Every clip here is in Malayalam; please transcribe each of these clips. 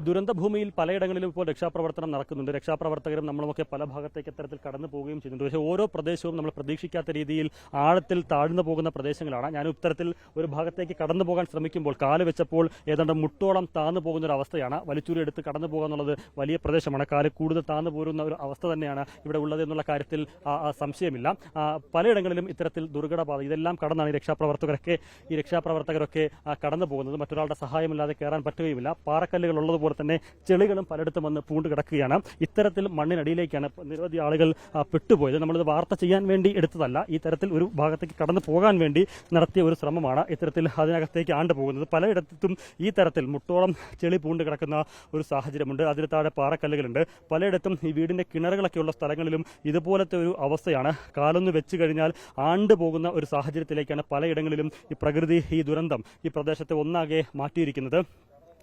ദുരന്തഭൂമിയിൽ പലയിടങ്ങളിലും ഇപ്പോൾ രക്ഷാപ്രവർത്തനം നടക്കുന്നുണ്ട്. രക്ഷാപ്രവർത്തകരും നമ്മളുമൊക്കെ പല ഭാഗത്തേക്ക് ഇത്തരത്തിൽ കടന്നു പോവുകയും ചെയ്യുന്നുണ്ട്. പക്ഷേ ഓരോ പ്രദേശവും നമ്മൾ പ്രതീക്ഷിക്കാത്ത രീതിയിൽ ആഴത്തിൽ താഴ്ന്നു പോകുന്ന പ്രദേശങ്ങളാണ്. ഞാൻ ഇത്തരത്തിൽ ഒരു ഭാഗത്തേക്ക് കടന്നു പോകാൻ ശ്രമിക്കുമ്പോൾ കാല് വെച്ചപ്പോൾ ഏതാണ്ട് മുട്ടോളം താഴ്ന്നു പോകുന്ന ഒരു അവസ്ഥയാണ്. വലിച്ചൂരി എടുത്ത് കടന്നു പോകുക എന്നുള്ളത് വലിയ പ്രദേശമാണ്. കാല് കൂടുതൽ താഴ്ന്നു പോരുന്ന ഒരു അവസ്ഥ തന്നെയാണ് ഇവിടെ ഉള്ളത് എന്നുള്ള കാര്യത്തിൽ സംശയമില്ല. പലയിടങ്ങളിലും ഇത്തരത്തിൽ ദുർഘടപാത ഇതെല്ലാം കടന്നാണ് ഈ രക്ഷാപ്രവർത്തകരൊക്കെ കടന്നു പോകുന്നത്. മറ്റൊരാളുടെ സഹായമില്ലാതെ കയറാൻ പറ്റുകയുമില്ല. പാറക്കല്ലുകൾ ഉള്ളതുപോലെ തന്നെ ചെളികളും പലയിടത്തും വന്ന് പൂണ്ട് കിടക്കുകയാണ്. ഇത്തരത്തിൽ മണ്ണിനടിയിലേക്കാണ് നിരവധി ആളുകൾ പെട്ടുപോയത്. നമ്മളിത് വാർത്ത ചെയ്യാൻ വേണ്ടി എടുത്തതല്ല. ഈ തരത്തിൽ ഒരു ഭാഗത്തേക്ക് കടന്നു പോകാൻ വേണ്ടി നടത്തിയ ഒരു ശ്രമമാണ് ഇത്തരത്തിൽ അതിനകത്തേക്ക് ആണ്ടു പോകുന്നത്. പലയിടത്തും ഈ തരത്തിൽ മുട്ടോളം ചെളി പൂണ്ട് കിടക്കുന്ന ഒരു സാഹചര്യമുണ്ട്. അതിന് താഴെ പാറക്കല്ലുകളുണ്ട്. പലയിടത്തും ഈ വീടിന്റെ കിണറുകളൊക്കെയുള്ള സ്ഥലങ്ങളിലും ഇതുപോലത്തെ ഒരു അവസ്ഥയാണ്. കാലൊന്ന് വെച്ച് കഴിഞ്ഞാൽ ആണ്ടു പോകുന്ന ഒരു സാഹചര്യത്തിലേക്കാണ് പലയിടങ്ങളിലും ഈ പ്രകൃതി ഈ ദുരന്തം ഈ പ്രദേശത്തെ ഒന്നാകെ മാറ്റിയിരിക്കുന്നത്.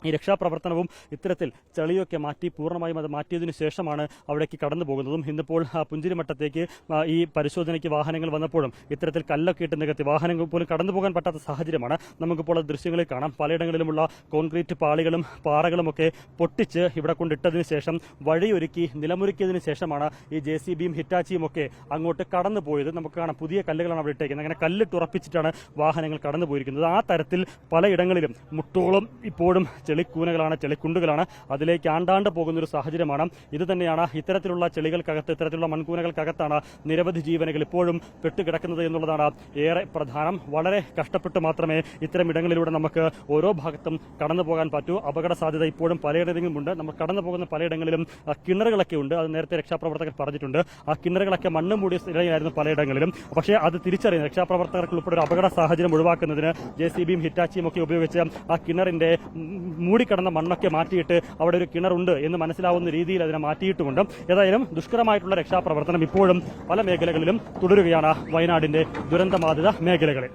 ഈ രക്ഷാപ്രവർത്തനവും ഇത്തരത്തിൽ ചെളിയൊക്കെ മാറ്റി പൂർണ്ണമായും അത് മാറ്റിയതിനു ശേഷമാണ് അവിടേക്ക് കടന്നു പോകുന്നതും. ഇന്നിപ്പോൾ പുഞ്ചിരിമട്ടത്തേക്ക് ഈ പരിശോധനയ്ക്ക് വാഹനങ്ങൾ വന്നപ്പോഴും ഇത്തരത്തിൽ കല്ലൊക്കെ ഇട്ട് നികത്തി വാഹനങ്ങൾ പോലും കടന്നു പോകാൻ പറ്റാത്ത സാഹചര്യമാണ്. നമുക്കിപ്പോൾ ദൃശ്യങ്ങളിൽ കാണാം. പലയിടങ്ങളിലുമുള്ള കോൺക്രീറ്റ് പാളികളും പാറകളുമൊക്കെ പൊട്ടിച്ച് ഇവിടെ കൊണ്ടിട്ടതിന് ശേഷം വഴിയൊരുക്കി നിലമൊരുക്കിയതിനു ശേഷമാണ് ഈ JCBയും ഹിറ്റാച്ചിയും ഒക്കെ അങ്ങോട്ട് കടന്നു പോയത്. നമുക്ക് കാണാം, പുതിയ കല്ലുകളാണ് അവിടെ ഇട്ടേക്കുന്നത്. അങ്ങനെ കല്ലിട്ടുറപ്പിച്ചിട്ടാണ് വാഹനങ്ങൾ കടന്നു പോയിരിക്കുന്നത്. ആ തരത്തിൽ പലയിടങ്ങളിലും മുട്ടോളം ഇപ്പോഴും ചെളിക്കൂനകളാണ്, ചെളിക്കുണ്ടുകളാണ്. അതിലേക്ക് ആണ്ടാണ്ട് പോകുന്ന ഒരു സാഹചര്യമാണ്. ഇത് തന്നെയാണ് ഇത്തരത്തിലുള്ള ചെളികൾക്കകത്ത്, ഇത്തരത്തിലുള്ള മൺകൂനകൾക്കകത്താണ് നിരവധി ജീവനുകൾ ഇപ്പോഴും പെട്ടുകിടക്കുന്നത് എന്നുള്ളതാണ് ഏറെ പ്രധാനം. വളരെ കഷ്ടപ്പെട്ട് മാത്രമേ ഇത്തരം ഇടങ്ങളിലൂടെ നമുക്ക് ഓരോ ഭാഗത്തും കടന്നു പോകാൻ പറ്റൂ. അപകട സാധ്യത ഇപ്പോഴും പലയിടങ്ങളിലും ഉണ്ട്. നമ്മൾ കടന്നു പോകുന്ന പലയിടങ്ങളിലും കിണറുകളൊക്കെ ഉണ്ട്. അത് നേരത്തെ രക്ഷാപ്രവർത്തകർ പറഞ്ഞിട്ടുണ്ട്. ആ കിണറുകളൊക്കെ മണ്ണ് മൂടിയ സ്ഥിതിയായിരുന്നു പലയിടങ്ങളിലും. പക്ഷേ അത് തിരിച്ചറിയുന്ന രക്ഷാപ്രവർത്തകർക്ക് ഉൾപ്പെടെ ഒരു അപകട സാഹചര്യം ഒഴിവാക്കുന്നതിന് JCBയും ഹിറ്റാച്ചിയും ഒക്കെ ഉപയോഗിച്ച് ആ കിണറിന്റെ മൂടിക്കിടന്ന മണ്ണൊക്കെ മാറ്റിയിട്ട് അവിടെ ഒരു കിണറുണ്ട് എന്ന് മനസ്സിലാവുന്ന രീതിയിൽ അതിനെ മാറ്റിയിട്ടുമുണ്ട്. ഏതായാലും ദുഷ്കരമായിട്ടുള്ള രക്ഷാപ്രവർത്തനം ഇപ്പോഴും പല മേഖലകളിലും തുടരുകയാണ് വയനാടിന്റെ ദുരന്തബാധിത മേഖലകളിൽ.